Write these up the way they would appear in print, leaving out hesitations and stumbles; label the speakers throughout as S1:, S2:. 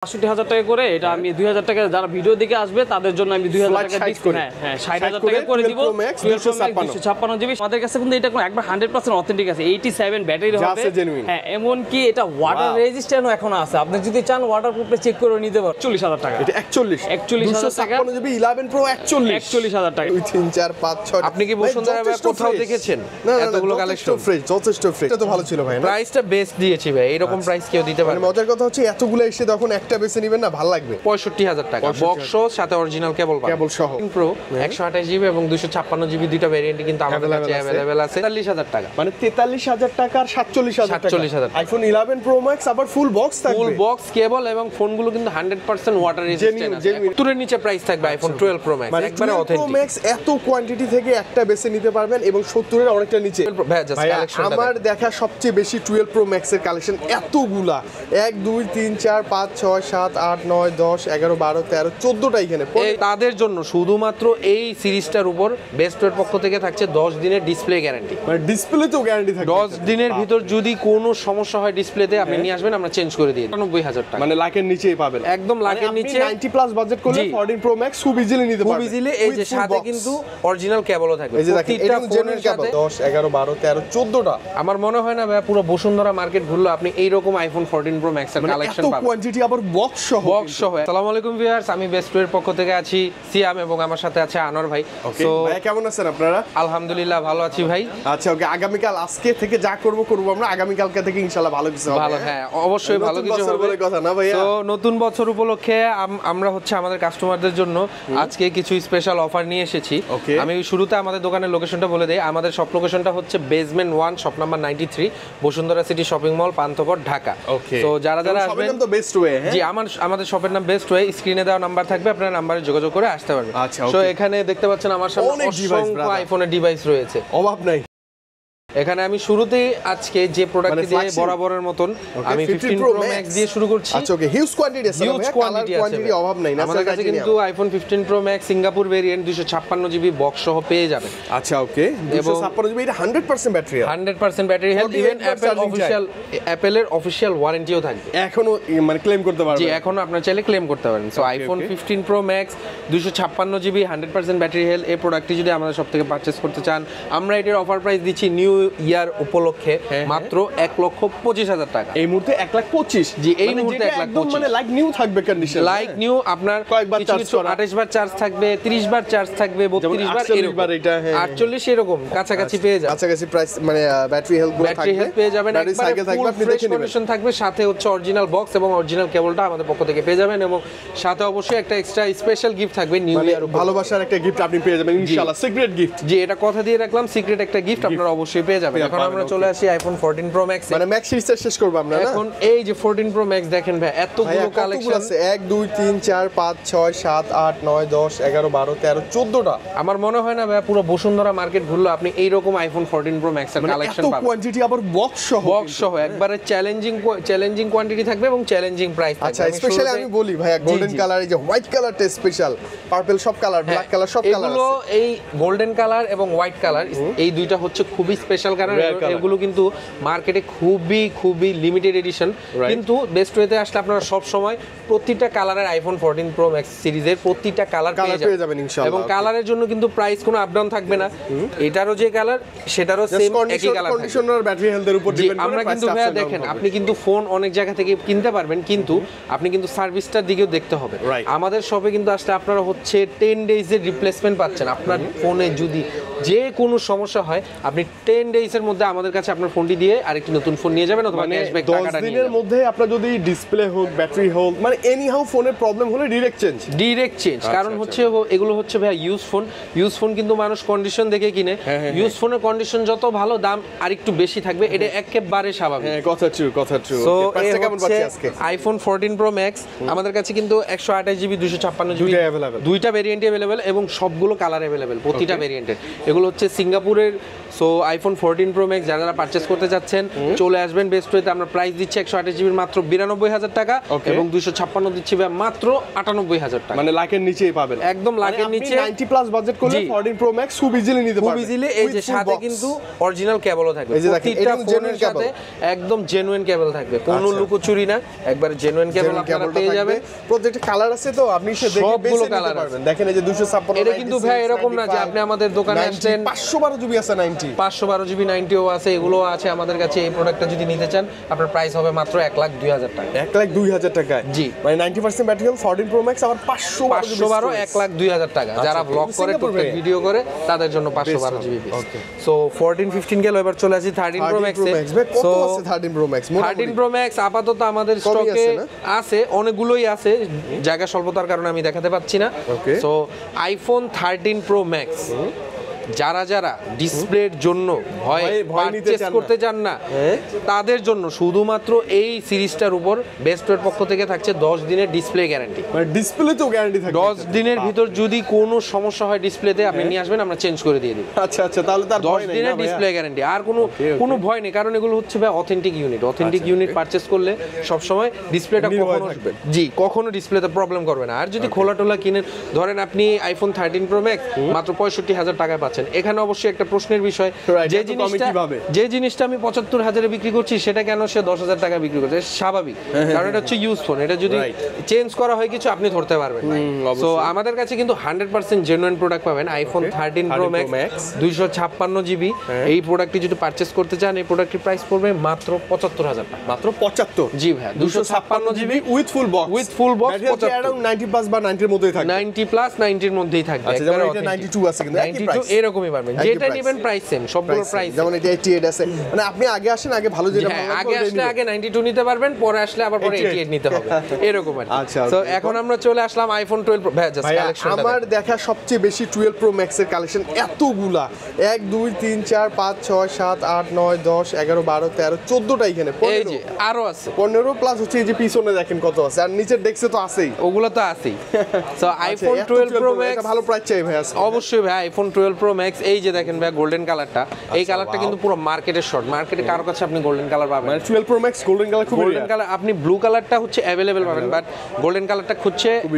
S1: ৬৫,০০০ টাকা করে এটা আমি ২০০০ টাকা যারা ভিডিও দিকে আসবে তাদের জন্য আমি ২০০০ টাকা ডিসকাউন্ট হ্যাঁ ৬০,০০০ টাকা করে দিব 256 জিবি আমাদের কাছে কিন্তু এটা কোনো একবার 100% অথেন্টিক আছে 87 ব্যাটারি হবে হ্যাঁ এমন কি এটা ওয়াটার রেজিস্ট্যান্টও এখন আছে আপনি যদি চান ওয়াটারপ্রুফে চেক করে নিতে পারেন ৪০,০০০ টাকা
S2: এটা 41,০০০ টাকা
S1: 41000
S2: জিবি 11 প্রো
S1: ৪১,০০০ টাকা
S2: 2 3 4 5 6
S3: আপনি কি বসুন্ধরা কোথাও দেখেছেন এতগুলো কালেকশন
S2: ফ্রেশ যথেষ্ট ফ্রেশ এটা তো ভালো ছিল ভাই না
S3: প্রাইসটা বেস্ট দিয়েছি ভাই এরকম প্রাইস কেউ দিতে পারে
S2: মানে মজার কথা হচ্ছে এতগুলো এসে তখন একটা বেছে নেবেন না ভালো লাগবে
S3: ৬৫,০০০ টাকা বক্স সাথে অরিজিনাল কেবল
S2: সহ
S3: প্রো 128 জিবি এবং 256 জিবি দুইটা ভেরিয়েন্ট কিন্তু আমাদের কাছে अवेलेबल আছে ৪৩,০০০ টাকা
S2: মানে ৪৩,০০০ টাকা আর ৪৭,০০০ টাকা
S3: ৪৭,০০০
S2: আইফোন 11 প্রো ম্যাক্স আবার ফুল বক্স থাকবে
S3: ফুল বক্স কেবল এবং ফোনগুলো কিন্তু 100% ওয়াটার রেজিস্ট্যান্ট আছে 70 এর নিচে প্রাইস থাকবে আইফোন 12 প্রো ম্যাক্স একবারে
S2: প্রো
S3: অথেন্টিক
S2: ম্যাক্স এত কোয়ান্টিটি থেকে একটা বেছে নিতে পারবেন এবং 70 এর অনেকটা নিচে
S3: ভাই জাস্ট কালেকশন
S2: আমার দেখা সবচেয়ে বেশি 12 প্রো ম্যাক্স এর কালেকশন এতগুলা 1 2 3 4 5 6 7 8 9 10 11 12 13 14টা এখানে
S3: তাদের জন্য শুধুমাত্র এই সিরিজটার উপর বেস্টের পক্ষ থেকে থাকছে 10 দিনের ডিসপ্লে গ্যারান্টি
S2: মানে ডিসপ্লেতেও গ্যারান্টি থাকবে
S3: 10 দিনের ভিতর যদি কোনো সমস্যা হয় ডিসপ্লেতে আপনি নিয়ে আসবেন আমরা চেঞ্জ করে দিই ৯৯,০০০ টাকা
S2: মানে লাখের নিচেই পাবেন
S3: একদম লাখের নিচে
S2: 90 প্লাস বাজেট করলে 14 প্রো ম্যাক্স খুব ইজিলি নিতে পারবেন
S3: খুব ইজিলি এই যে সাথে কিন্তু অরিজিনাল কেবলও থাকবে
S2: এই যে দেখেন এটা জেনুইন কেবল 10 11 12 13 14টা
S3: আমার মনে হয় না ভাই পুরো বসুন্ধরা মার্কেট ঘুরলো আপনি এই রকম আইফোন 14 প্রো ম্যাক্স এর কালেকশন পাবেন
S2: এত কোয়ান্টিটি আবার বক্স সহ
S3: আসসালামু আলাইকুম ভিউয়ার্স আমি বেস্ট এর পক্ষ থেকে আছি সিয়াম এবং আমার সাথে আছে আনোয়ার ভাই
S2: তো ভাই কেমন আছেন আপনারা
S3: আলহামদুলিল্লাহ ভালো আছি ভাই
S2: আচ্ছা ওকে আগামীকাল আজকে থেকে যা করব আমরা আগামীকালকে থেকে ইনশাআল্লাহ ভালো কিছু হবে
S3: ভালো হ্যাঁ অবশ্যই ভালো কিছু হবে
S2: বলে কথা না ভাইয়া
S3: তো নতুন বছর উপলক্ষে আমরা হচ্ছে আমাদের কাস্টমারদের জন্য আজকে কিছু স্পেশাল অফার নিয়ে এসেছি আমি শুরুতে আমাদের দোকানের লোকেশনটা বলে দেই আমাদের শপ লোকেশনটা হচ্ছে basement 1 shop number 93 Bashundhara city shopping mall Panthapath Dhaka তো যারা যারা আসবেন
S2: তো বেস্ট ওয়ে
S3: জি আমাদের শপের নাম বেস্ট ওয়ে স্ক্রিনে দেওয়া নাম্বার থাকবে আপনারা নম্বরে যোগাযোগ করে আসতে পারবেন
S2: আচ্ছা
S3: সো এখানে দেখতে পাচ্ছেন আমার সামনে অসংখ্য আইফোনের ডিভাইস রয়েছে
S2: অভাব নাই
S3: এখানে আমি শুরুতেই আজকে যে প্রোডাক্ট দিয়ে বরাবরের মতন আমি 15 প্রো ম্যাক্স দিয়ে শুরু করছি
S2: আচ্ছা ওকে হিউজ কোয়ান্টিটি আছে
S3: হিউজ কোয়ান্টিটি
S2: অভাব নাই না
S3: আমাদের কাছে কিন্তু iPhone 15 pro max Singapore variant 256 GB box সহ পেয়ে যাবেন
S2: আচ্ছা ওকে 256 জিবি এটা 100% ব্যাটারি
S3: 100% ব্যাটারি হেলথ ইভেন অ্যাপলের অফিশিয়াল ওয়ারেন্টিও থাকবে
S2: এখনো মানে ক্লেম করতে পারবেন
S3: জি এখনো আপনারা চাইলে ক্লেম করতে পারেন so iPhone 15 pro max 256 GB 100% battery health এই প্রোডাক্টটি যদি আমাদের সব থেকে পারচেজ করতে চান আমরা এটার অফার প্রাইস দিচ্ছি নিউ ইয়ার উপলক্ষে মাত্র ১,২৫,০০০ টাকা
S2: এই মুহূর্তে 1,25,০০০
S3: জি এই মুহূর্তে 1,২৫,০০০
S2: মানে লাইক নিউ থাকবে কন্ডিশন
S3: লাইক নিউ আপনার
S2: কয়েকবার চার্জ করা
S3: 28 বার চার্জ থাকবে 30 বার চার্জ থাকবে 32 বার এরকম 48 এরকম কাছাকাছি পেয়ে যাবেন
S2: কাছাকাছি প্রাইস মানে ব্যাটারি হেলথ গুলো থাকবে
S3: ব্যাটারি হেলথ পেয়ে যাবেন
S2: ব্যাটারি সাইকেল থাকবে আপনি দেখে নেবেন
S3: কন্ডিশন থাকবে সাথে হচ্ছে অরিজিনাল বক্স এবং অরিজিনাল কেবলটা আমাদের পক্ষ থেকে পেয়ে যাবেন এবং সাথে অবশ্যই একটা এক্সট্রা স্পেশাল গিফট থাকবে নিউ ইয়ার
S2: ভালোবাসার একটা গিফট আপনি পেয়ে যাবেন ইনশাআল্লাহ সিক্রেট গিফট
S3: জি এটা কথা দিয়ে রাখলাম সিক্রেট একটা গিফট আপনারা অবশ্যই পেয়ে যাবেন এখন আমরা চলে আসি আইফোন 14 প্রো ম্যাক্স
S2: মানে ম্যাক্স সিরিজটা শেষ করব আমরা না
S3: এখন এই যে 14 প্রো ম্যাক্স দেখেন ভাই এতগুলো কালেকশন
S2: আছে 1 2 3 4 5 6 7 8 9 10 11 12 13 14টা
S3: আমার মনে হয় না ভাই পুরো বসুন্ধরা মার্কেট ঘুরলো আপনি এই রকম আইফোন 14 প্রো ম্যাক্স এর কালেকশন পাবেন
S2: এত কোয়ান্টিটি আবার বক্স সহ
S3: একবারে চ্যালেঞ্জিং কোয়ান্টিটি থাকবে এবং চ্যালেঞ্জিং প্রাইস থাকবে
S2: আচ্ছা স্পেশালি আমি বলি ভাই গোল্ডেন কালার এই যে হোয়াইট কালারটা স্পেশাল পার্পল সব কালার ব্ল্যাক কালার সব কালার
S3: এগুলো এই গোল্ডেন কালার এবং হোয়াইট কালার এই দুইটা হচ্ছে খুবই স্পেশাল কালার এগুলো কিন্তু মার্কেটে খুবই লিমিটেড এডিশন কিন্তু বেস্ট ওয়েতে আসলে আপনারা সব সময় প্রতিটা কালারের আইফোন 14 প্রো ম্যাক্স সিরিজের প্রতিটা কালার পেয়ে যাবেন
S2: ইনশাআল্লাহ
S3: এবং কালারের জন্য কিন্তু প্রাইস কোনো আপ ডাউন থাকবে না এটারও যে কালার সেটারও সেম একই কালার থাকবে
S2: কন্ডিশনার ব্যাটারি হেলথের উপর ডিপেন্ড করে
S3: আমরা কিন্তু ভাই দেখেন আপনি কিন্তু ফোন অনেক জায়গা থেকে কিনতে পারবেন কিন্তু আপনি কিন্তু সার্ভিসটার দিকেও দেখতে হবে আমাদের শপে কিন্তু আসলে আপনারা হচ্ছে 10 ডেজের রিপ্লেসমেন্ট পাচ্ছেন আপনার ফোনে যদি যে কোনো সমস্যা হয় আপনি 10 ডেজের মধ্যে আমাদের কাছে আপনার ফোনটি দিয়ে আরেকটি নতুন ফোন নিয়ে যাবেন অথবা ক্যাশব্যাক টাকাটা নিয়ে
S2: 10 দিনের মধ্যে আপনার যদি ডিসপ্লে হোক ব্যাটারি হোক মানে এনি হাউ ফোনের প্রবলেম হলে ডাইরেক্ট চেঞ্জ
S3: কারণ হচ্ছে এগুলো হচ্ছে ভাই ইউজ ফোন কিন্তু মানুষ কন্ডিশন দেখে কিনে ইউজ ফোনের কন্ডিশন যত ভালো দাম আরেকটু বেশি থাকবে এটা একেবারে স্বাভাবিক
S2: কথা ট্রু
S3: সো কেমন পাচ্ছি আজকে আইফোন 14 প্রো ম্যাক্স আমাদের কাছে কিন্তু 128 জিবি 256 জিবি দুইটা ভেরিয়েন্টই अवेलेबल এবং সবগুলো কালার अवेलेबल প্রতিটা ভেরিয়েন্টের এগুলো হচ্ছে সিঙ্গাপুরের সো আইফোন 14 Pro Max যারা পারচেজ করতে যাচ্ছেন চলে আসবেন বেস্ট ওয়েতে। আমরা প্রাইস দিচ্ছি 128 জিবির মাত্র 92,000 টাকা এবং 256 দিচ্ছি মাত্র 98,000 টাকা,
S2: মানে লাখের নিচেই পাবেন,
S3: একদম লাখের নিচে।
S2: 90 প্লাস বাজেট করলে 14 Pro Max খুব ইজিলি নিতে পারবেন,
S3: খুব ইজিলি। এই যে সাথে কিন্তু অরিজিনাল কেবলও থাকবে, প্রত্যেকটা ফোনের সাথে একদম জেনুইন কেবল থাকবে, কোনো লুকোচুরি না, একবারে জেনুইন কেবল আপনারা পেয়ে যাবেন।
S2: প্রত্যেকটা কালার আছে তো আপনি সে দেখে
S3: সবগুলো
S2: বেছে
S3: কালার
S2: নিতে পারবেন। দেখেন এই যে 256,
S3: এটা কিন্তু ভাই এরকম না যে আপনি আমাদের দোকানে আসছেন
S2: 512 জিবি আছে,
S3: 512 জিবি 90ও আছে, এগুলো আছে আমাদের কাছে। এই প্রোডাক্টটা যদি নিতে চান আপনার প্রাইস হবে মাত্র 1,02,000 টাকা,
S2: 1,02,000 টাকায়।
S3: জি,
S2: মানে 90% ব্যাটারি হেলথ 14 Pro Max আবার 512
S3: 1,02,000 টাকা। যারা ব্লগ করে টুকটাক ভিডিও করে তাদের জন্য 512 জিবি। সো 14 15 গেল, এবার চলে আসি 13 Pro Max এ।
S2: So 13 Pro Max
S3: 13 Pro Max আপাতত আমাদের স্টকে আছে, অনেকগুলোই আছে, জায়গা স্বল্পতার কারণে আমি দেখাতে পাচ্ছি না। সো আইফোন 13 Pro Max যারা যারা ডিসপ্লের জন্য ভয় পারচেজ করতে চান না তাদের জন্য শুধুমাত্র এই সিরিজটার উপর বেস্ট ওয়ের পক্ষ থেকে থাকছে 10 দিনের ডিসপ্লে গ্যারান্টি।
S2: মানে ডিসপ্লে তো গ্যারান্টি থাকে,
S3: 10 দিনের ভিতর যদি কোনো সমস্যা হয় ডিসপ্লেতে আপনি নিয়ে আসবেন, আমরা চেঞ্জ করে দিয়ে দিব।
S2: আচ্ছা আচ্ছা, তাহলে তার
S3: 10 দিনের ডিসপ্লে গ্যারান্টি, আর কোনো ভয় নেই, কারণ এগুলো হচ্ছে ভাই authentic unit. Authentic unit purchase করলে সব সময় ডিসপ্লেটা কখনো ডিসপ্লেতে প্রবলেম করবে না। আর যদি খোলা টোলা কিনেন, ধরেন আপনি আইফোন 13 Pro Max মাত্র 65,000 টাকায় পাচ্ছেন, এখানে অবশ্যই একটা প্রশ্নের বিষয়, যে জিনিসটা আমি 75,000-এ বিক্রি করছি সেটা কেন সে 10,000 টাকা বিক্রি করছে? স্বাভাবিক, কারণ এটা হচ্ছে ইউজ ফোন, এটা যদি চেঞ্জ করা হয় কিছু আপনি ধরতে পারবেন। সো আমাদের কাছে কিন্তু 100% জেনুইন প্রোডাক্ট পাবেন। আইফোন 13 Pro Max 256 জিবি, এই প্রোডাক্টটি যদি পারচেজ করতে চান এই প্রোডাক্টের প্রাইস পড়বে মাত্র 75,000 টাকা।
S2: মাত্র 75?
S3: জি ভাই, 256 GB
S2: with full box, 90 plus বা 90 এর মধ্যেই থাকবে,
S3: 90 প্লাস 90 এর মধ্যেই থাকবে।
S2: আচ্ছা, যেমন এটা 92 আছে কিন্তু একই প্রাইস,
S3: এরকমই পাবেন, যেটা নেবেন প্রাইস সেম, সবগুলো প্রাইস।
S2: যেমন এটা 88 আছে, মানে আপনি আগে আসেন, আগে ভালো যেটা ভালো
S3: আগে আসলে আগে 92 নিতে পারবেন, পরে আসলে আবার পরে 88 নিতে হবে, এরকম আর।
S2: আচ্ছা,
S3: তো এখন আমরা চলে আসলাম আইফোন 12 Pro। ভাই জাস্ট কালেকশনটা
S2: আমার দেখা সবচেয়ে বেশি 12 Pro Max এর কালেকশন এতগুলা, 1 2 3 4 5 6 7 8 9 10 11 12 13 14টা এখানে,
S3: এই যে আরো আছে
S2: 15 প্লাস হচ্ছে, এই যে পিছনে দেখেন কত আছে, আর নিচের ডেস্কে তো আছেই,
S3: ওগুলো তো আছেই। সো আইফোন 12 Pro Max
S2: ভালো প্রাইস চাই ভাই আজকে।
S3: অবশ্যই ভাই, আইফোন 12 Pro Max এই যে দেখেন ভাই গোল্ডেন কালারটা, এই কালারটা কিন্তু পুরো মার্কেটের শর্ট, মার্কেটে কারো কাছে আপনি গোল্ডেন কালার পাবেন
S2: মানে 12 Pro Max গোল্ডেন কালার, খুব
S3: গোল্ডেন কালার। আপনি ব্লু কালারটা হচ্ছে अवेलेबल পাবেন, বাট গোল্ডেন কালারটা খুঁজছে খুব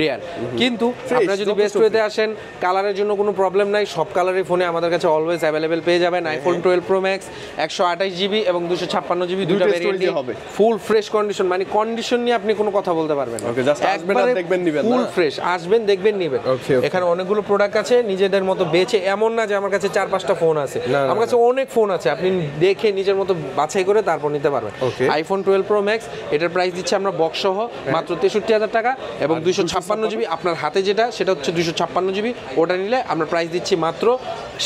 S3: রেয়ার। কিন্তু আপনারা যদি বেস্ট ওয়েতে আসেন, কালারের জন্য কোনো প্রবলেম নাই, সব কালারের ফোনে আমাদের কাছে অলওয়েজ अवेलेबल পেয়ে যাবেন। আইফোন 12 Pro Max 128 জিবি এবং 256 জিবি দুটো ভেরিয়েন্টই হবে, ফুল ফ্রেশ কন্ডিশন, মানে কন্ডিশন নিয়ে আপনি কোনো কথা বলতে পারবেন না।
S2: ওকে, জাস্ট আসবেন আর দেখবেন নিবেন,
S3: ফুল ফ্রেশ আসবেন দেখবেন নিবেন। এখানে অনেকগুলো প্রোডাক্ট আছে নিজেদের মতো বেছে, এমন না যে আমার কাছে 4-5টা ফোন আছে, আমার কাছে অনেক ফোন আছে, আপনি দেখে নিজের মতো বাছাই করে তারপর নিতে পারবেন। আইফোন 12 Pro Max এটার প্রাইস দিচ্ছে আমরা বক্স সহ মাত্র 63,000 টাকা এবং 256 জিবি, আপনার হাতে যেটা সেটা হচ্ছে 256 জিবি, ওটা নিলে আমরা প্রাইস দিচ্ছি মাত্র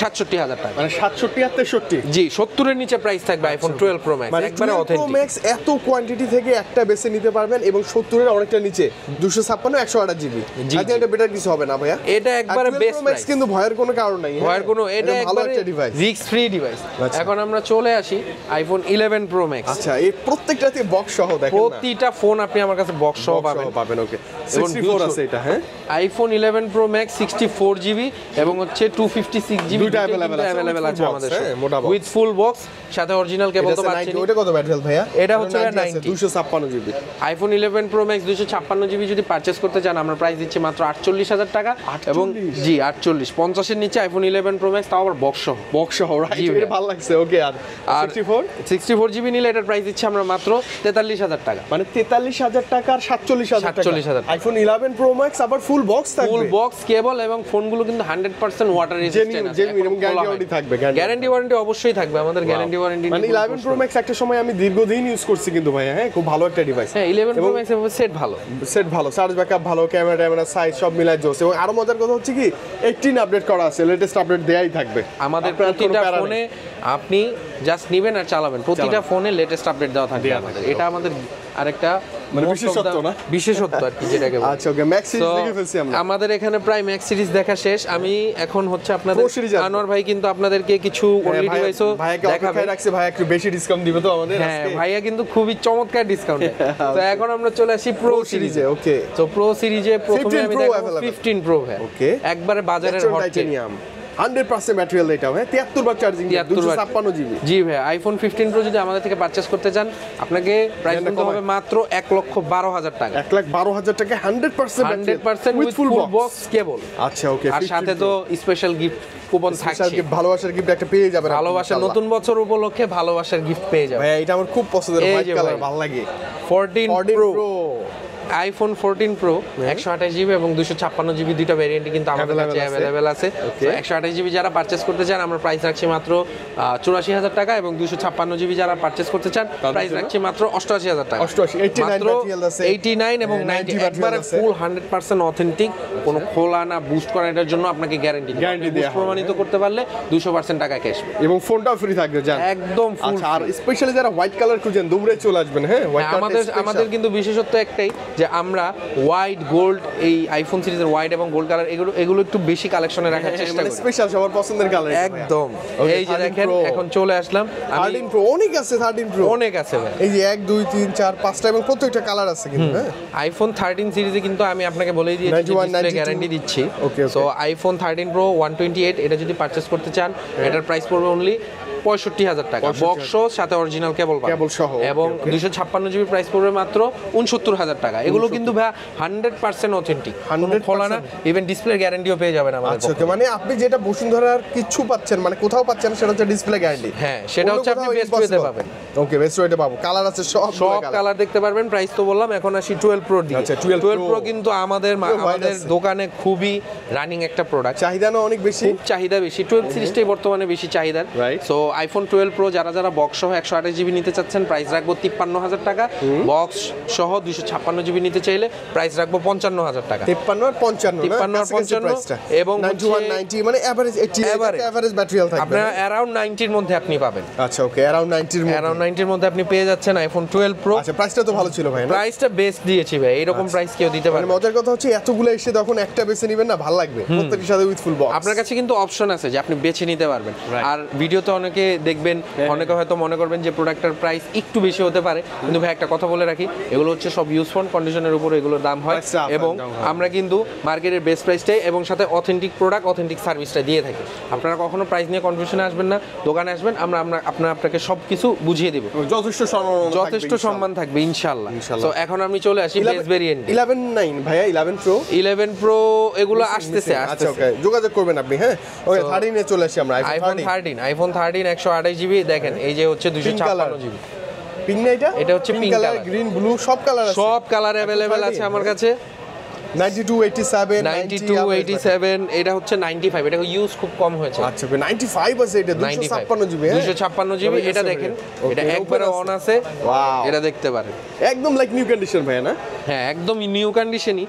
S3: 67,000 টাকা।
S2: মানে 67 আর 63?
S3: জি, 70 এর নিচে প্রাইস থাকবে আইফোন 12 Pro Max, একবারে অথেন্টিক।
S2: Pro Max এত কোয়ান্টিটি থেকে একটা বেছে নিতে পারবেন এবং 70 এর অনেকটা নিচে 256 128 জিবি, আজকে এটা বেটার কিছু হবে না ভাইয়া,
S3: এটা একবারে বেস্ট প্রাইস,
S2: কিন্তু ভয়ের কোনো কারণ নাই,
S3: ভয়ের কোনো, এটা
S2: ভালো
S3: একবারে
S2: একটা ডিভাইস,
S3: রিস্ক ফ্রি ডিভাইস। এখন আমরা চলে আসি আইফোন 11 Pro Max।
S2: আচ্ছা, এই প্রত্যেকটাতে বক্স সহ দেখেন,
S3: প্রতিটা ফোন আপনি আমার কাছে বক্স সহ পাবেন।
S2: ওকে, 64 আছে এটা, হ্যাঁ
S3: আইফোন 11 Pro Max 64 জিবি এবং হচ্ছে 256 জিবি দুটো अवेलेबल আছে আমাদের উইথ ফুল বক্স, সাথে অরিজিনাল কেবল তো পাচ্ছেন।
S2: ওটা কত ব্যাটারি ভাইয়া?
S3: এটা হচ্ছে 90
S2: 256 GB.
S3: IPhone 11 Pro Max 256 GB যদি পারচেজ করতে চান আমরা প্রাইস দিচ্ছি মাত্র 48,000 টাকা এবং জি 48 50 এর নিচে আইফোন 11 Pro Max তাও আবার বক্স সহ, রাইট, এটা ভালো লাগছে। ওকে, আর 64 জিবি নিলে এটার প্রাইস দিচ্ছি আমরা মাত্র 43,000 টাকা,
S2: মানে 43,000 টাকা আর 47,000 টাকা। আইফোন 11 Pro Max আবার ফুল বক্স থাকবে,
S3: ফুল বক্স কেবল এবং ফোনগুলো কিন্তু 100% ওয়াটার রেজিস্ট্যান্ট আছে, এবং গ্যারান্টি থাকবে, গ্যারান্টি ওয়ারেন্টি অবশ্যই থাকবে আমাদের, গ্যারান্টি ওয়ারেন্টি।
S2: মানে 11 Pro Max একটা সময় আমি দীর্ঘদিন ইউজ করছি কিন্তু ভাই, হ্যাঁ খুব ভালো একটা ডিভাইস।
S3: হ্যাঁ 11 Pro Max এর সেট ভালো, চার্জ ব্যাকআপ ভালো, ক্যামেরা সাইজ সব মিলাই জোস। এবং আরো মজার কথা হচ্ছে কি 18 আপডেট করা আছে, লেটেস্ট আপডেট দেয়াই থাকবে আমাদের প্রতিটা ফোনে, আপনি জাস্ট নেবেন আর চালাবেন, প্রতিটা ফোনে লেটেস্ট আপডেট দেওয়া থাকবে আমাদের, এটা আমাদের আরেকটা
S2: মানে বিশেষত্ব না,
S3: বিশেষত্ব আর কি যেটাকে বলে।
S2: আচ্ছা, ওকে, ম্যাক্স সিরিজ দেখে ফেলছি আমরা,
S3: আমাদের এখানে প্রায় ম্যাক্স সিরিজ দেখা শেষ। আমি এখন হচ্ছে আপনাদের আনোয়ার ভাই কিন্তু আপনাদেরকে কিছু অনলি ডিভাইসও দেখাবে,
S2: রাখছে ভাই, একটু বেশি ডিসকাউন্ট দিবে তো আমাদের
S3: আজকে। হ্যাঁ ভাইয়া কিন্তু খুবই চমৎকার ডিসকাউন্ট। তো এখন আমরা চলে আসি প্রো সিরিজে।
S2: ওকে,
S3: তো প্রো সিরিজে প্রথমে আমি দেখাবো 15 প্রো। ওকে, একবারে বাজারের হট টাইটানিয়াম
S2: 100% ম্যাটেরিয়াল এটা, হ্যাঁ 73 বার চার্জিং, 256 জিবি।
S3: জি ভাই, আইফোন 15 প্রো যদি আমাদের থেকে পারচেজ করতে চান আপনাকে প্রাইস দিতে হবে মাত্র 1,12,000 টাকা।
S2: 1,12,000 টাকা 100%
S3: উইথ ফুল বক্স কেবল।
S2: আচ্ছা ওকে,
S3: আর সাথে তো স্পেশাল গিফট কুপন থাকছে,
S2: ভালোবাসার গিফট একটা পেয়ে যাবেন।
S3: ভালোবাসার নতুন বছর উপলক্ষে ভালোবাসার গিফট পেয়ে যাবেন।
S2: ভাই এটা আমার খুব পছন্দের, হোয়াইট কালার ভালো লাগে।
S3: 14 প্রো, আইফোন 14 প্রো 128 জিবি এবং 256 জিবি দুইটা ভেরিয়েন্টই কিন্তু আমাদের কাছে अवेलेबल আছে। তো 128 জিবি যারা পারচেজ করতে চান আমরা প্রাইস রাখছি মাত্র 84,000 টাকা, এবং 256 জিবি যারা পারচেজ করতে চান প্রাইস রাখছি মাত্র 88,000 টাকা। 89 এবং 90 একবারে ফুল 100% অথেন্টিক, কোনো খোলা না বুস্ট করা, এটার জন্য আপনাকে গ্যারান্টি দেয়া, প্রমাণিত করতে পারলে 200% টাকা ক্যাশ এবং
S2: ফোনটাও ফ্রি থাকবে জান, একদম ফুল। আর স্পেশালি যারা হোয়াইট কালার খুঁজেন দৌড়ে চলে আসবেন। হ্যাঁ,
S3: আমাদের কিন্তু বিশেষত্ব একটাই যে আমরা হোয়াইট গোল্ড, এই আইফোন সিরিজের হোয়াইট এবং গোল্ড কালার এগুলো একটু বেশি কালেকশনে রাখার চেষ্টা করি,
S2: স্পেশাল সবার পছন্দের কালার
S3: একদম। এই যে দেখেন এখন চলে আসলাম
S2: 13 প্রো, অনেক আছে 13 প্রো,
S3: অনেক আছে ভাই।
S2: এই যে 1 2 3 4 5টা এবং প্রত্যেকটা কালার আছে কিন্তু। হ্যাঁ,
S3: আইফোন 13 সিরিজে কিন্তু আমি আপনাকে বলেই দিয়েছি ডিসপ্লে গ্যারান্টি দিচ্ছি। সো আইফোন 13 প্রো 128 এটা যদি পারচেজ করতে চান এটার প্রাইস পড়বে অনলি 65,000 টাকা, বক্স সাথে অরিজিনাল কেবল সহ, এবং 256 জিবি প্রাইস পড়বে মাত্র 69,000 টাকা। এগুলো কিন্তু ভাই 100% অথেন্টিক, কোনো খোলা না, ইভেন ডিসপ্লে গ্যারান্টিও পেয়ে যাবেন আমাদের।
S2: আচ্ছা ওকে, মানে আপনি যেটা বসুন্ধরার কিছু পাচ্ছেন, মানে কোথাও পাচ্ছেন, সেটা হচ্ছে ডিসপ্লে গ্যারান্টি।
S3: হ্যাঁ, সেটা হচ্ছে আপনি বেস্ট ওয়েতে পাবেন।
S2: ওকে, বেস্ট ওয়েতে পাবো, কালার আছে সব
S3: কালার দেখতে পারবেন। প্রাইস তো বললাম, এখন আসি 12 প্রো দিকে।
S2: আচ্ছা,
S3: 12 প্রো কিন্তু আমাদের দোকানে খুবই রানিং একটা প্রোডাক্ট,
S2: চাহিদা না অনেক বেশি,
S3: চাহিদা বেশি। 12 সিরিজটাই বর্তমানে বেশি চাহিদা। সো আইফোন 12 প্রো যারা বক্স সহ 128 জিবি নিতে চাচ্ছেন প্রাইস রাখবো 53,000 টাকা, বক্স সহ 256 জিবি নিতে চাইলে প্রাইস রাখবো 55,000 টাকা।
S2: 53 আর 55
S3: এবং
S2: 90 মানে এভারেজ 80 এভারেজ ম্যাটেরিয়াল থাকবে,
S3: আপনারা অ্যারাউন্ড 90 এর মধ্যে আপনি পাবেন।
S2: আচ্ছা ওকে, অ্যারাউন্ড 90
S3: এর মধ্যে আপনি পেয়ে যাচ্ছেন আইফোন 12 প্রো।
S2: আচ্ছা, প্রাইসটা তো ভালো ছিল ভাই, না
S3: প্রাইসটা বেস্ট দিয়েছি ভাই, এরকম প্রাইস কেউ দিতে পারে না।
S2: মজার কথা হচ্ছে এতগুলো এসে তখন একটা বেছে নেবেন না, ভালো লাগবে প্রত্যেকটার সাথে উইথ ফুল বক্স।
S3: আপনার কাছে কিন্তু অপশন আছে যে আপনি বেছে নিতে পারবেন। আর ভিডিওতে অনেকে দেখবেন, অনেকে হয়তো মনে করবেন যে প্রোডাক্টের প্রাইস একটু বেশি হতে পারে, কিন্তু ভাই একটা কথা বলে রাখি, এগুলো হচ্ছে সব ইউজ ফোন কন্ডিশনের উপর এগুলোর দাম হয়, এবং আমরা কিন্তু মার্কেটের বেস্ট প্রাইসটাই এবং সাথে অথেন্টিক প্রোডাক্ট অথেন্টিক সার্ভিসটা দিয়ে থাকি। আপনারা কখনো প্রাইস নিয়ে কনফিউশনে আসবেন না, দোকানে আসবেন, আপনাকে সবকিছু বুঝিয়ে দেব, যথেষ্ট সম্মান থাকবে ইনশাআল্লাহ। তো এখন আমি চলে আসি বেস ভেরিয়েন্ট
S2: 11 ভাইয়া, 11 প্রো
S3: এগুলো আসতেছে।
S2: আচ্ছা ওকে, যোগাযোগ করবেন আপনি। হ্যাঁ ওকে, 13 এ চলে আসি আমরা।
S3: আইফোন 13 128 জিবি দেখেন, এই যে হচ্ছে 256 জিবি
S2: পিঙ্ক না, এটা
S3: হচ্ছে পিঙ্ক কালার,
S2: গ্রিন ব্লু সব কালার আছে,
S3: সব কালার अवेलेबल আছে আমার কাছে।
S2: 9287
S3: এটা হচ্ছে 95, এটা ইউজ খুব কম হয়েছে।
S2: আচ্ছা 95 আছে, এটা 256 জিবি।
S3: 256 জিবি এটা দেখেন, এটা একবারে অন আছে,
S2: ওয়াও,
S3: এটা দেখতে পারেন,
S2: একদম লাইক নিউ কন্ডিশন ভাই, না?
S3: হ্যাঁ, একদম নিউ কন্ডিশনই।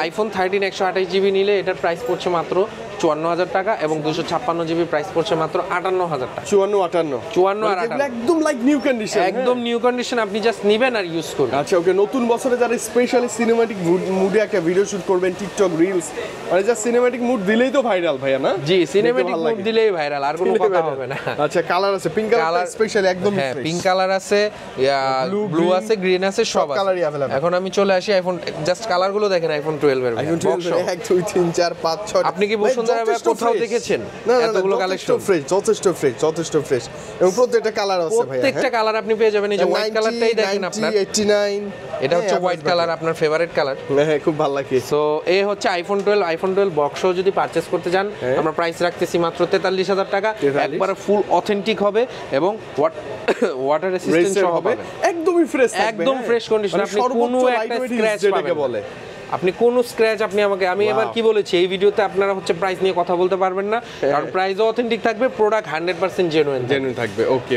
S3: আইফোন 13 128 জিবি নিলে এটার প্রাইস পড়ছে মাত্র 54,000 টাকা, এবং 256 জিবি প্রাইস পড়ছে মাত্র 58,000 টাকা। 54 আর 58
S2: একদম লাইক নিউ কন্ডিশন,
S3: একদম নিউ কন্ডিশন, আপনি জাস্ট নেবেন আর ইউজ করবেন।
S2: আচ্ছা ওকে, নতুন বছরে যারা স্পেশালি সিনেম্যাটিক মুডে একটা ভিডিও শুট করবেন, টিকটক রিলস, মানে জাস্ট সিনেম্যাটিক মুড দিলেই তো ভাইরাল ভাইয়া, না?
S3: জি, সিনেম্যাটিক মুড দিলেই ভাইরাল, আর কোনো কথা হবে না।
S2: আচ্ছা, কালার আছে, পিঙ্ক কালার স্পেশালি একদম ফ্রেশ,
S3: পিঙ্ক কালার আছে, ব্লু আছে, গ্রিন আছে, সব
S2: কালারই अवेलेबल।
S3: এখন আমি চলে আসি আইফোন, জাস্ট কালারগুলো দেখেন আইফোন 12 এর,
S2: 1 2 3 4 5 6।
S3: আপনি কি বসুন্ধরা কোথাও দেখেছেন এতগুলো কালেকশন?
S2: যথেষ্ট ফ্রেশ এবং প্রত্যেকটা কালার আছে ভাই,
S3: প্রত্যেকটা কালার আপনি পেয়ে যাবেন। এই যে হোয়াইট কালারটাই দেখেন আপনার,
S2: 89
S3: এটা হচ্ছে হোয়াইট কালার, আপনার ফেভারিট কালার।
S2: হ্যাঁ, খুব ভালো লাগে।
S3: সো এই হচ্ছে আইফোন 12 বক্স যদি পারচেজ করতে চান আমরা প্রাইস রাখতেছি মাত্র 43,000 টাকা, একবারে ফুল অথেন্টিক হবে এবং ওয়াটার রেসিস্ট্যান্ট সহ হবে,
S2: একদমই ফ্রেশ,
S3: একদম ফ্রেশ কন্ডিশন। আপনি কোনো একটা স্ক্র্যাচ পাবেন না, আপনি কোন স্ক্র্যাচ আমি এবার কি বলেছি এই ভিডিওতে, আপনারা হচ্ছে প্রাইস নিয়ে কথা বলতে পারবেন না, কারণ প্রাইসও অথেন্টিক থাকবে, প্রোডাক্ট 100% জেনুইন
S2: থাকবে। ওকে,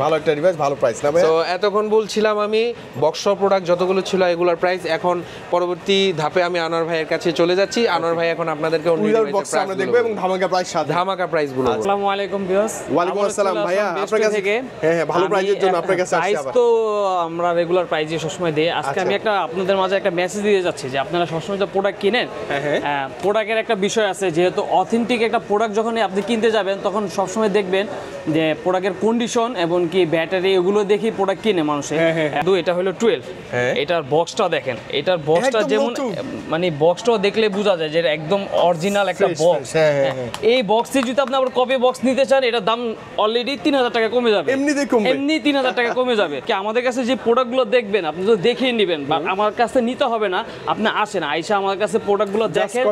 S2: ভালো একটা ডিভাইস, ভালো প্রাইস, না ভাই?
S3: তো এতক্ষণ বলছিলাম আমি বক্স প্রোডাক্ট যতগুলো ছিল এগুলোর প্রাইস। এখন পরবর্তী ধাপে আমি আনোয়ার ভাইয়ের কাছে চলে যাচ্ছি। আনোয়ার ভাই এখন আপনাদেরকে অন্য
S2: বক্স আমরা দেখব এবং ধামাকা প্রাইস গুলো।
S1: আসসালামু আলাইকুম ভিউয়ার্স।
S2: ওয়ালাইকুম আসসালাম ভাইয়া, আপনার কাছে হ্যাঁ ভালো প্রাইসের জন্য আপনার কাছে আসছি।
S1: প্রাইস তো আমরা রেগুলার প্রাইসে সবসময় দেই। আজকে আমি একটা আপনাদের মাঝে একটা মেসেজ দিয়ে যাচ্ছি যে আপনারা সবসময় যে প্রোডাক্ট কিনেন, প্রোডাক্টের একটা বিষয় আছে, যেহেতু অথেন্টিক একটা প্রোডাক্ট যখন আপনি কিনতে যাবেন তখন সবসময় দেখবেন যে প্রোডাক্টের কন্ডিশন এবং কি ব্যাটারি এগুলো দেখি প্রোডাক্ট কিনে মানুষে। কিন্তু এটা হলো 12, এটার বক্সটা দেখেন, এটার বক্সটা যেমন মানে বক্সটাও দেখলে বোঝা যায় যে এটা একদম অরিজিনাল একটা বক্স। এই বক্সে যদি আপনি আবার কপি বক্স নিতে চান এটার দাম অলরেডি 3000 টাকা কমে যাবে, এমনি 3000 টাকা কমে যাবে। কি আমাদের কাছে যে প্রোডাক্টগুলো দেখবেন আপনি তো দেখেই নেবেন, বা আমার কাছে নিতে হবে না, আপনি আসেন আইসা আমার কাছে প্রোডাক্টগুলো দেখেন,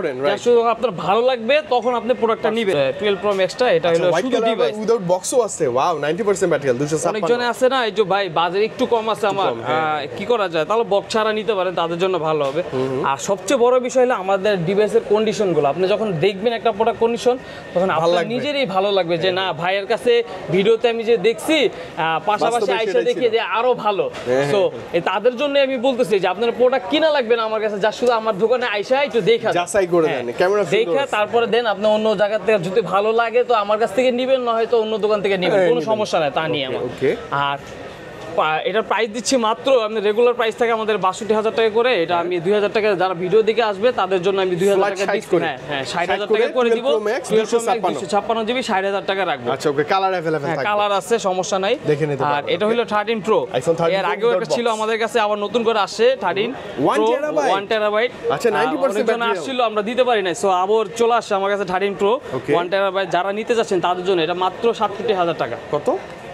S1: শুধু আপনার ভালো লাগবে তখন আপনি প্রোডাক্টটা নেবেন। 12 Pro Max টা এটা হলো শুধু ডিভাইস,
S2: উইদাউট বক্সও আছে। Wow, 90% battery, 256।
S1: অনেকজনে আছে না এই যে ভাই বাজারে একটু কম আছে আমার, কি করা যায়, তাহলে বক্স ছাড়া নিতে পারেন, তাদের জন্য ভালো হবে। আর সবচেয়ে বড় বিষয় হলো আমাদের ডিভাইসের কন্ডিশনগুলো, আপনি যখন দেখবেন একটা প্রোডাক্ট কন্ডিশন তখন আপনার নিজেরই ভালো লাগবে যে না ভাইয়ের কাছে ভিডিওতে আমি যে দেখছি পাশাপাশি আইসা দেখি যে আরো ভালো। সো তাদের জন্য আমি বলতেছি যে আপনার প্রোডাক্ট কিনা লাগবে না আমার কাছে, যা শুধু আমার দোকানে আইসা একটু দেখা
S2: যাচাই করে দেন, ক্যামেরা
S1: দেখা তারপরে দেন। আপনি অন্য জায়গা থেকে যদি ভালো লাগে তো আমার কাছ থেকে নিবেন, না হয়তো অন্য দোকান থেকে নিবেন, কোনো সমস্যা নাই, তা নিয়ে আমার। আর এটার প্রাইস দিচ্ছি মাত্র, আপনি রেগুলার প্রাইস থাকে আমাদের 62,000 টাকা করে, এটা আমি 2,000 টাকা, যারা ভিডিও দিকে আসবে তাদের জন্য আমি 2,000 টাকা ডিসকাউন্ট, 60,000 টাকা করে দিব। 256 জিবি 60,000 টাকা রাখবো।
S2: আচ্ছা ওকে, কালার अवेलेबल থাকবে,
S1: কালার আছে, সমস্যা নাই। আর এটা হলো 13 Pro, এর আগেও একটা ছিল আমাদের কাছে, আবার নতুন করে আসছে 13 1 টেরাবাইট।
S2: আচ্ছা 90% ব্যাটারি
S1: আসছিল, আমরা দিতে পারি না, সো আবার চলে আসছে আমার কাছে 13 Pro 1 টেরাবাইট। যারা নিতে যাচ্ছেন তাদের জন্য এটা মাত্র 67,000 টাকা।
S2: কত?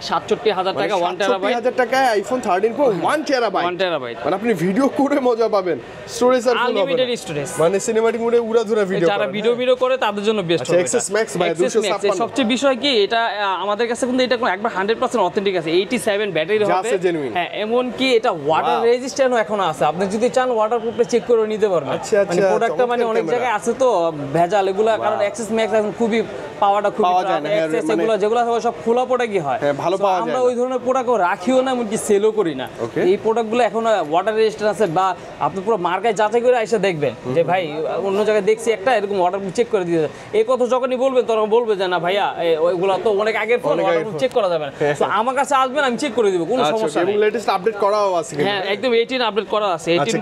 S1: 67,000 টাকা 1 টেরাবাইট।
S2: 67,000 টাকায় আইফোন 13 Pro 1 টেরাবাইট। মানে আপনি ভিডিও করে মজা পাবেন, স্টোরেজ আর ফুল হবে,
S1: আনলিমিটেড স্টোরেজ,
S2: মানে সিনেম্যাটিক মোডে উড়াধুরা ভিডিও।
S1: যারা ভিডিও করে তাদের জন্য বেস্ট হবে।
S2: এক্সএস ম্যাক্স ভাই 256।
S1: সবচেয়ে বিষয় কি এটা আমাদের কাছে কিন্তু এটা একবার 100% অথেন্টিক আছে, 87 ব্যাটারি হবে। হ্যাঁ, এমন কি এটা ওয়াটার রেজিস্ট্যান্টও এখনো আছে, আপনি যদি চান ওয়াটারপ্রুফে চেক করে নিতে পারবেন। মানে প্রোডাক্টটা মানে অনেক জায়গায় আছে তো ভেজাল এগুলা, কারণ এক্সএস ম্যাক্স এখন খুবই পাওয়াটা খুবই কম, এক্সএস এগুলো যেগুলো সব খোলা প্রোডাক্ট কি হয়,
S2: ভালো পাওয়া যায়।
S1: আমরা ওই ধরনের প্রোডাক্টও রাখিও না, এমনকি সেলও করি না। এই প্রোডাক্টগুলো এখন ওয়াটার রেজিস্ট্যান্ট আছে, বা আপনি পুরো মার্কেট যাচাই করে এসে দেখবেন যে ভাই অন্য জায়গায় দেখছি একটা এরকম ওয়াটারপ্রুফ চেক করে দিতে। এই কথা যখনই বলবেন তখন বলবে যে না ভাইয়া ওইগুলো তো অনেক আগের ফোন, ওয়াটারপ্রুফ চেক করা যাবে না। তো আমার কাছে আসবেন, আমি চেক করে দিব, কোনো সমস্যা নেই।
S2: এবং লেটেস্ট আপডেট করাও আছে।
S1: হ্যাঁ, একদম 18 আপডেট করা আছে। 18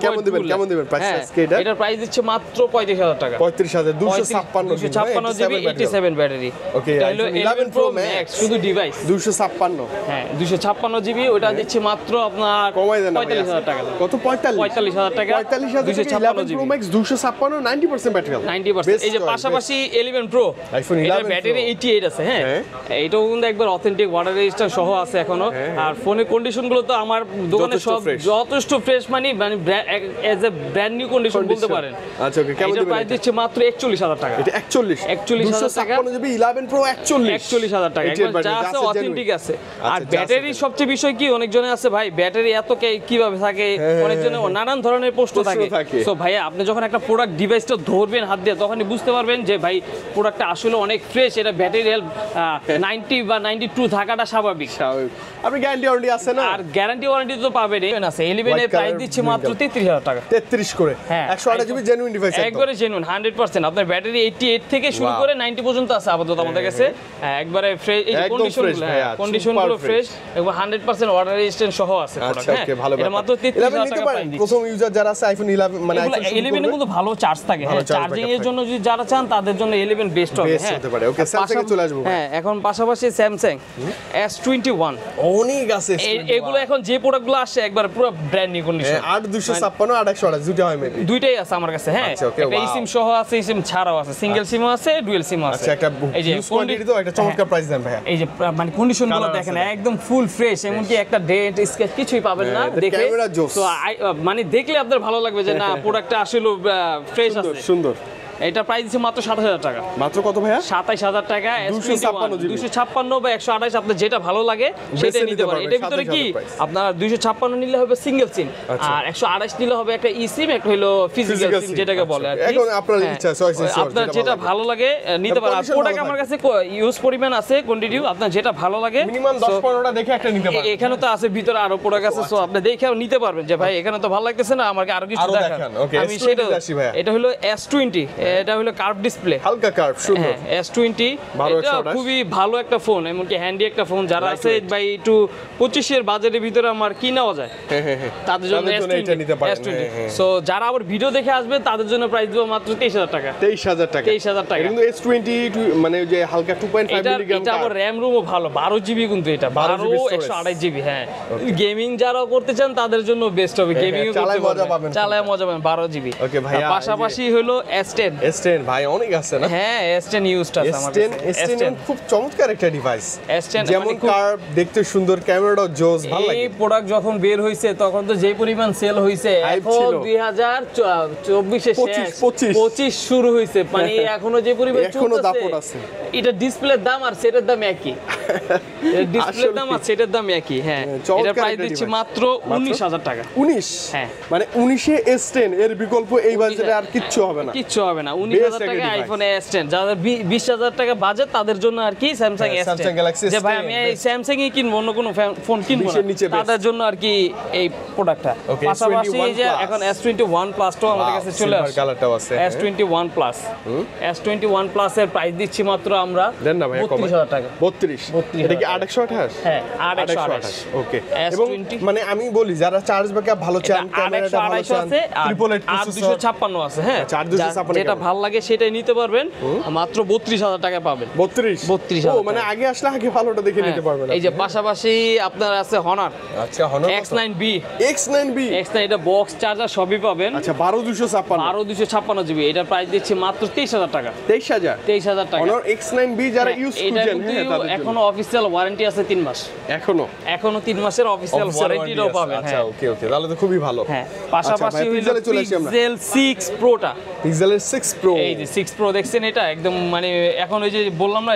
S2: কেমন দিবেন প্রাইস আজকে এটা?
S1: এটার প্রাইস দিচ্ছে মাত্র 35,000 টাকা।
S2: 35,000 256
S1: জিবি 87 ব্যাটারি।
S2: ওকে,
S1: এটা হলো 11 Pro Max শুধু ডিভাইস
S2: 256।
S1: হ্যাঁ, 256 জিবি, ওটা দিচ্ছে মাত্র আপনার
S2: কমাই দেন
S1: 45,000 টাকা।
S2: কত?
S1: 45,000 টাকা।
S2: 45,000 11 Pro Max 256 90% ব্যাটারি,
S1: 90%। এই যে পাশাপাশি 11 Pro
S2: আইফোন 11
S1: ব্যাটারি 88 আছে। হ্যাঁ, এটাও কিন্তু একবার অথেন্টিক ওয়াটার রেজিস্টার সহ আছে এখনো। আর ফোনের কন্ডিশন গুলো তো আমার দোকানে সব যথেষ্ট ফ্রেশ, মানে as a brand new condition বলতে পারেন।
S2: আচ্ছা ওকে, কেমন দিবেন?
S1: প্রাইস দিচ্ছে মাত্র 41,000 টাকা।
S2: এটা 41,000 টাকা, 256 জিবি 11 Pro 41,000
S1: টাকা। একবার যা আছে অথেন্টিক আছে। আর ব্যাটারি সবচেয়ে বিষয় কি, অনেকজনে আছে ভাই ব্যাটারি এত কিভাবে থাকে, অনেকজনে নানান ধরনের প্রশ্ন থাকে। সো ভাই আপনি যখন একটা প্রোডাক্ট ডিভাইসটা ধরবেন হাত দিয়ে তখনই বুঝতে পারবেন যে ভাই প্রোডাক্টটা আসলে অনেক ফ্রেশ, এটা ব্যাটারি হেলথ 90 বা 92 থাকাটা স্বাভাবিক।
S2: আপনি গ্যারান্টি ওয়ারেন্টি আছে না?
S1: আর গ্যারান্টি ওয়ারেন্টি তো পাবেনই আছে। 11 এর প্রাইস দিচ্ছে মাত্র 33,000 টাকা।
S2: 33 করে। হ্যাঁ, 128 জিবি জেনুইন ডিভাইস,
S1: একবারে জেনুইন 100%। আপনার ব্যাটারি 88 থেকে শুরু করে 90 পর্যন্ত আছে আপাতত আমাদের কাছে। একবারে ফ্রেশ, এই কন্ডিশনগুলো ফ্রেশ, একবার 100% ওয়াটার রেজিস্ট্যান্ট সহ আছে প্রোডাক্ট। হ্যাঁ, এটা মাত্র 33,000 টাকা প্রাইস দিচ্ছে।
S2: প্রথম ইউজার যারা আছে আইফোন 11 মানে আইফোন
S1: 11 এ কিন্তু ভালো চার্জ থাকে। হ্যাঁ, চার্জিং এর জন্য যদি যারা চান তাদের জন্য 11 বেস্ট হবে। হ্যাঁ,
S2: হতে পারে। ওকে, স্যামসাং এ চলে আসবো।
S1: হ্যাঁ, এখন পাশাপাশি স্যামসাং S21
S2: অনেক আছে।
S1: এগুলো এখন যে প্রোডাক্টগুলো আসছে একবার পুরো ব্র্যান্ড নিউ কন্ডিশন।
S2: 8256 আর 128 দুটো হয় মেবি,
S1: দুইটাই আছে আমার কাছে। হ্যাঁ, একটা eSIM সহ আছে, eSIM ছাড়াও আছে, সিঙ্গেল সিমও আছে, ডুয়াল সিমও আছে।
S2: আচ্ছা, একটা
S1: এই যে
S2: কোয়ান্টিটি তো একটা চমৎকার প্রাইস দেন ভাই।
S1: এই যে মানে কন্ডিশনগুলো দেখেন একদম ফুল ফ্রেশ, এমনকি একটা ডেট স্কেচ কিছুই পাবেন না দেখে। তো মানে দেখলে আপনার ভালো লাগবে যে না প্রোডাক্টটা আসলে ফ্রেশ আছে,
S2: সুন্দর।
S1: এটা প্রাইস দিচ্ছে মাত্র 27,000 টাকা।
S2: মাত্র কত ভাইয়া?
S1: 27,000 টাকা। 256 বা 128 আপনার যেটা ভালো লাগে সেটাই নিতে পারেন। এটার ভিতরে কি আপনার 256 নিলে হবে সিঙ্গেল সিম, আর 128 নিলে হবে একটা eSIM, একটা হলো ফিজিক্যাল সিম যেটাকে বলে।
S2: এখন আপনার ইচ্ছা,
S1: আপনার যেটা ভালো লাগে নিতে পারেন। আর প্রোডাক্ট আমার কাছে ইউজ পরিমাণ আছে, কন্টিনিউ, আপনার যেটা ভালো লাগে
S2: মিনিমাম 10-15টা দেখে একটা নিতে পারেন।
S1: এখানে তো আছে ভিতরে আরো প্রোডাক্ট আছে, সো আপনি দেখেও নিতে পারবেন যে ভাই এখানে তো ভালো লাগতেছে না, আমাকে আরো কিছু দেখান। আমি সেটা, এটা হলো S20 এটা হলো কার্ভ ডিসপ্লে,
S2: হালকা কার্ভ, সুন্দর।
S1: S20 এটা খুবই ভালো একটা ফোন, এমনকি হ্যান্ডি একটা ফোন। যারা আছে ভাই একটু 25 এর বাজেটের ভিতরে আমার কি নেওয়া যায়, তাদের জন্য
S2: এটা নিতে পারেন।
S1: সো যারা আবার ভিডিও দেখে আসবে তাদের জন্য প্রাইস দেব মাত্র 23000 টাকা।
S2: 23000 টাকা,
S1: 23000 টাকা।
S2: কিন্তু S20 মানে যে হালকা 2.5 মিলিগ্রাম,
S1: এটা আবার র‍্যাম রোমও ভালো, 12 জিবি কিন্তু এটা 12 128 জিবি। হ্যাঁ, গেমিং যারা করতে চান তাদের জন্য বেস্ট হবে, গেমিং করতে পারবেন, চালায় মজা পাবেন 12 জিবি।
S2: ওকে ভাই,
S1: পাশাপাশি হলো S10
S2: ভাই অনেক আছে না?
S1: হ্যাঁ, S10 ইউজড আছে আমার কাছে।
S2: S10 খুব চমৎকার একটা ডিভাইস।
S1: S10
S2: যেমন কার্ভ, দেখতে সুন্দর, ক্যামেরাটাও জোস, ভালো লাগে।
S1: এই প্রোডাক্ট যখন বের হইছে তখন তো যেই পরিমাণ সেল হইছে, এখন 2024 এ শেষ, 25 শুরু হইছে, মানে এখনো যে পরিমাণ চলতেছে, এটা ডিসপ্লের দাম আর সেটের দাম একই। ডিসপ্লের দাম আর সেটের দাম একই। হ্যাঁ, এটা প্রাইস দিচ্ছি মাত্র 19000 টাকা।
S2: 19?
S1: হ্যাঁ,
S2: মানে 19 এ S10 এর বিকল্প এই বাজেটে আর কিচ্ছু হবে না,
S1: কিচ্ছু হবে না। 19000 টাকা আইফোন S10। যাদের 20000 টাকা বাজেট তাদের জন্য আর কি স্যামসাং S10, যে ভাই আমি এই স্যামসাং ই কিনবো, অন্য কোনো ফোন কিনবো না, তাদের জন্য আর কি এই প্রোডাক্টটা। পাশাপাশি এই যে এখন S21 প্লাস টো আমাদের কাছে চলে আসছে,
S2: কালারটাও আছে।
S1: S21 প্লাস, S21 প্লাস এর প্রাইস দিচ্ছি মাত্র আমরা
S2: দেন না ভাই
S1: 32000 টাকা।
S2: 32? এটা কি 828?
S1: হ্যাঁ, 828।
S2: ওকে, এবং মানে আমি বলি যারা চার্জ ব্যাকআপ ভালো চান, ক্যামেরাটা ভালো চান, 888 প্রসেসর
S1: 256 আছে। হ্যাঁ,
S2: 456,
S1: যেটা ভালো লাগে সেটাই নিতে পারবেন, মাত্র 32000 টাকা পাবেন।
S2: 32? ও মানে আগে আসলে আগে ভালোটা দেখে নিতে পারবেন।
S1: এই যে পাশাপাশি আপনার আছে Honor।
S2: আচ্ছা, Honor
S1: X9B।
S2: X9B
S1: এটা বক্স চার্জার সবই পাবেন।
S2: আচ্ছা,
S1: 12256 জিবি। এটা প্রাইস দিচ্ছি মাত্র 23000 টাকা। 23000 টাকা।
S2: Honor X9B যারা ইউজ করছেন,
S1: এখনো অফিশিয়াল ওয়ারেন্টি আছে 3 মাস। এখনো 3 মাসের অফিশিয়াল ওয়ারেন্টিও পাবেন।
S2: আচ্ছা, ওকে, তাহলে তো খুবই ভালো।
S1: হ্যাঁ, পাশাপাশি হলো Pixel 6 Proটা।
S2: Pixel 6 Pro, এই
S1: যে 6 Pro দেখছেন, এটা একদম মানে এখন ওই যে বললাম না,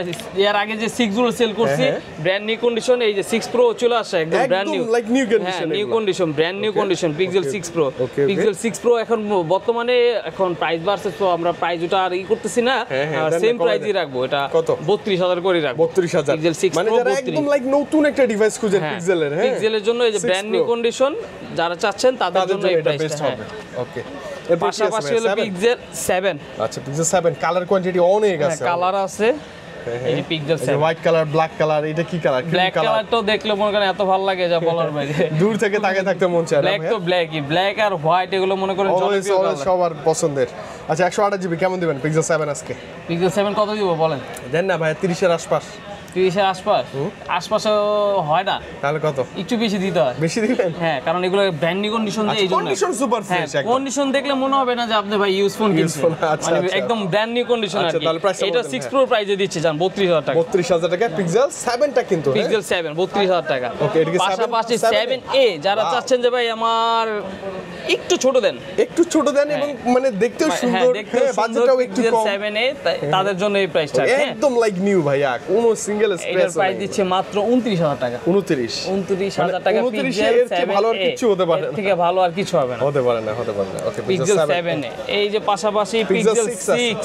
S1: এর আগে যে 6 গুলো সেল করছি ব্র্যান্ড নিউ কন্ডিশন, এই যে 6 Pro চলে আসে একদম brand new,
S2: like new condition,
S1: new condition, brand new condition Pixel 6 Pro। Pixel 6 Pro এখন বর্তমানে এখন প্রাইস বাড়ছে, তো আমরা প্রাইস ওটা আর করতেছি না, সেম প্রাইসই রাখবো। এটা 32000 করে রাখবো।
S2: 32000
S1: Pixel 6
S2: মানে
S1: Pro
S2: যারা একদম লাইক নতুন একটা ডিভাইস খুঁজেন পিক্সেলের,
S1: পিক্সেলের জন্য এই যে ব্র্যান্ড নিউ কন্ডিশন যারা চাচ্ছেন তাদের জন্য এই প্রাইসটা হবে।
S2: ওকে,
S1: পাশাপাশি হলো Pixel 7।
S2: আচ্ছা, Pixel 7 কালার কোয়ান্টিটি অনেক আছে,
S1: কালার আছে। এই Pixel 7
S2: white colour, black colour, এটা কি কালার?
S1: ব্ল্যাক কালারটাও দেখলে মনে করেন এত ভালো লাগে যা বলার বাইরে।
S2: দূর থেকে তাকিয়ে থাকতে মন চায়।
S1: ব্ল্যাক তো ব্ল্যাকই, ব্ল্যাক আর হোয়াইট এগুলো মনে করেন জনপ্রিয় কালার,
S2: সবার পছন্দের। আচ্ছা, 128 জিবি কেমন দিবেন Pixel 7 আজকে?
S1: Pixel 7 কত দিব বলেন?
S2: দেন না ভাই, 30 এর আশপাশ।
S1: 30 এর আশপাশে হয় না,
S2: তাহলে কত?
S1: একটু বেশি দিতে হয়।
S2: বেশি দিবেন?
S1: হ্যাঁ, কারণ এগুলো ব্র্যান্ড নিউ কন্ডিশন দিয়ে, এই জন্য
S2: কন্ডিশন সুপার ফ্রেশ একদম।
S1: কন্ডিশন দেখলে মনে হবে না যে আপনি ভাই ইউজ ফোন কিনছেন, মানে একদম ব্র্যান্ড নিউ কন্ডিশন আর কি। এটা 6 Pro প্রাইসে দিচ্ছে জান 32000 টাকা।
S2: 32000 টাকা Pixel 7টা কিন্তু,
S1: Pixel 7 32000 টাকা।
S2: ওকে, এটা কি
S1: পাশাপাশি 7A যারা চাচ্ছেন যে ভাই আমার একটু ছোট দেন,
S2: এবং মানে দেখতেও সুন্দর, বাজেটটাও একটু কম,
S1: 7A তাদের জন্য এই প্রাইসটা
S2: একদম লাইক নিউ ভাইয়া, কোনো সিঙ্গেল স্ক্র্যাচ
S1: প্রাইস দিচ্ছে মাত্র 29000 টাকা।
S2: 29000
S1: টাকা।
S2: Pixel 7 ভালো আর কিছু হতে পারে না,
S1: থেকে ভালো আর কিছু হবে না,
S2: হতে পারে না। ওকে,
S1: Pixel 7A। এই যে পাশাপাশি Pixel 6।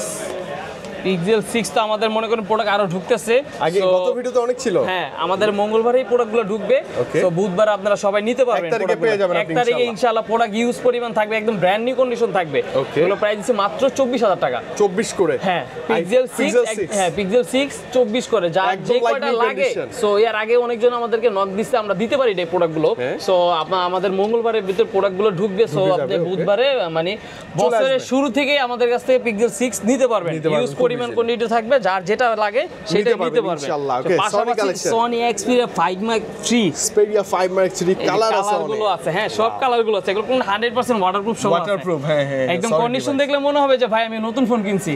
S1: Pixel 6 তো আমাদের মনে করেন প্রোডাক্ট আরো ঢুকতেছে,
S2: আগে গত ভিডিওতে অনেক ছিল।
S1: হ্যাঁ, আমাদের মঙ্গলবারেই প্রোডাক্টগুলো ঢুকবে, তো বুধবার আপনারা সবাই নিতে পারবেন।
S2: 1 তারিখে পেয়ে যাবেন আপনি,
S1: 1 তারিখে ইনশাআল্লাহ প্রোডাক্ট ইউজ পরিমাণ থাকবে, একদম ব্র্যান্ড নিউ কন্ডিশন থাকবে। এগুলো প্রাইস দিচ্ছে মাত্র 24000 টাকা।
S2: 24 করে?
S1: হ্যাঁ, Pixel 6। হ্যাঁ, Pixel 6 24 করে, যা যে কয়টা লাগে। সো এর আগে অনেকজন আমাদেরকে নক দিচ্ছে, আমরা দিতে পারি এই প্রোডাক্টগুলো। সো আমাদের মঙ্গলবারের ভিতর প্রোডাক্টগুলো ঢুকবে, সো আপনি বুধবারে মানে বছরের শুরু থেকেই আমাদের কাছ থেকে Pixel 6 নিতে পারবেন, ইউজ পরিমাণ কোয়ান্টিটি থাকবে, যার যেটা লাগে সেটা নিতে পারবেন ইনশাআল্লাহ। ওকে, Sony Xperia 5 Mark III,
S2: Xperia 5 Mark III colour আছে,
S1: কালারগুলো আছে। হ্যাঁ, সব কালারগুলো আছে, এগুলো 100% ওয়াটারপ্রুফ সব আছে।
S2: ওয়াটারপ্রুফ, হ্যাঁ,
S1: একদম কন্ডিশন দেখলে মনে হবে যে ভাই আমি নতুন ফোন কিনছি।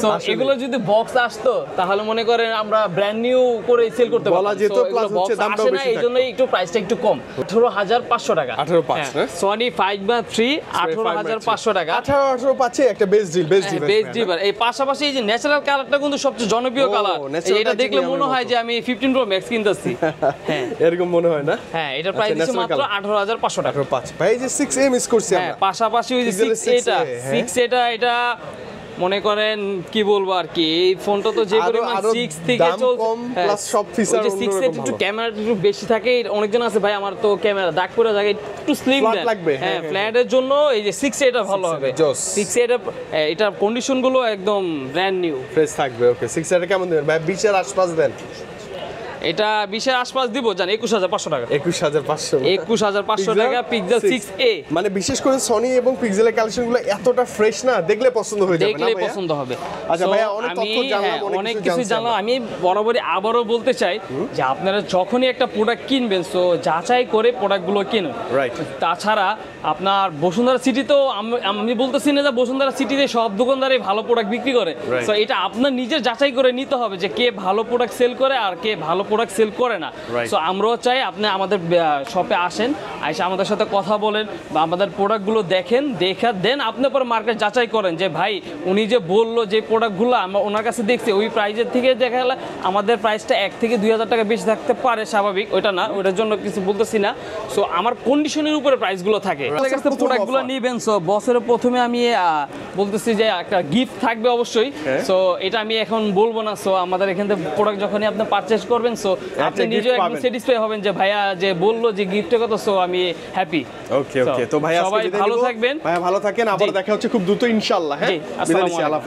S1: সো এগুলো যদি বক্স আসতো তাহলে মনে করেন আমরা ব্র্যান্ড নিউ করে সেল করতে পারতাম।
S2: বলা যেত, প্লাস হচ্ছে দামটাও বেশি,
S1: এইজন্য একটু প্রাইসটা একটু কম, 18500 টাকা।
S2: 18500 না?
S1: Sony 5 Mark III 18500 টাকা।
S2: 18 পাচ্ছে একটা বেস্ট ডিল, বেস্ট
S1: ডিল। এই পাশাপাশি এই যে ন্যাচারাল কালারটা কিন্তু সবচেয়ে জনপ্রিয় কালার, এটা দেখলে মনে হয় যে আমি 15 Pro Max কিনতেছি। হ্যাঁ,
S2: এরকম মনে হয় না?
S1: হ্যাঁ, এটা প্রাইস দিচ্ছে মাত্র 18500 টাকা।
S2: 18.5 ভাই, এই যে 6A মিস করছি আমরা।
S1: পাশাপাশি ওই যে 6 এটা মনে করেন কি বলবো আর কি, এই ফোনটা তো যে পরিমাণ 6 থেকে চলছে
S2: প্লাস সব ফিচার
S1: যে 6 এর একটু ক্যামেরা একটু বেশি থাকে, অনেকজন আছে ভাই আমার তো ক্যামেরা দাগ পড়ে যায়, একটু স্লিম
S2: লাগবে।
S1: হ্যাঁ, ফ্ল্যাটের জন্য এই যে 6 এটা ভালো হবে। 6 এটা কন্ডিশন গুলো একদম ব্র্যান্ড নিউ
S2: ফ্রেশ থাকবে। ওকে 6 এর কেমন দিবেন ভাই? 20 এর আশপাশ দেন।
S1: এটা 20 এর আশপাশ দিব, জান 21500 টাকা।
S2: 21500
S1: 21500 টাকা পিক্সেল 6a।
S2: মানে বিশেষ করে সনি এবং পিক্সেলের কালেকশনগুলো এতটা ফ্রেশ না, দেখলে পছন্দ হয়ে যাবে না ভাই?
S1: দেখলে পছন্দ হবে।
S2: আচ্ছা ভাই, অনেক তথ্য জানলাম,
S1: অনেক কিছু জানলাম। আমি বরাবরই আবারও বলতে চাই যে আপনারা যখনই একটা প্রোডাক্ট কিনবেন সো যাচাই করে প্রোডাক্টগুলো কিনুন।
S2: রাইট।
S1: তাছাড়া আপনার বসুন্ধরা সিটিতেও আমি বলতেছি না যে বসুন্ধরা সিটিতে সব দোকানদারই ভালো প্রোডাক্ট বিক্রি করে, সো এটা আপনার নিজের যাচাই করে নিতে হবে যে কে ভালো প্রোডাক্ট সেল করে আর কে ভালো প্রোডাক্ট সেল করে না। সো আমরাও চাই আপনি আমাদের শপে আসেন, এসে আমাদের সাথে কথা বলেন বা আমাদের প্রোডাক্টগুলো দেখেন, দেখা দেন আপনি পরে মার্কেট যাচাই করেন যে ভাই উনি যে বললো যে প্রোডাক্টগুলো আমরা ওনার কাছে দেখছি ওই প্রাইজের থেকে দেখা গেলে আমাদের প্রাইসটা 1 থেকে 2000 টাকা বেশি থাকতে পারে, স্বাভাবিক, ওইটা না, ওইটার জন্য কিছু বলতেছি না। সো আমার কন্ডিশনের উপরে প্রাইসগুলো থাকে। আমাদের কাছে প্রোডাক্টগুলো নিবেন, সো বছরের প্রথমে আমি বলতেছি যে একটা গিফট থাকবে অবশ্যই। সো এটা আমি এখন বলবো না। সো আমাদের এখান থেকে প্রোডাক্ট যখনই আপনি পারচেজ করবেন সো আপনি নিজেও একদম স্যাটিসফাই হবেন যে ভাইয়া যে বললো যে গিফটের কথা, সো আমি হ্যাপি।
S2: ওকে ওকে, তো ভাই
S1: সবাই ভালো থাকবেন।
S2: ভাইয়া ভালো থাকেন, আবার দেখা হচ্ছে খুব দ্রুত ইনশাআল্লাহ। হ্যাঁ,
S1: জি, আসসালামু আলাইকুম।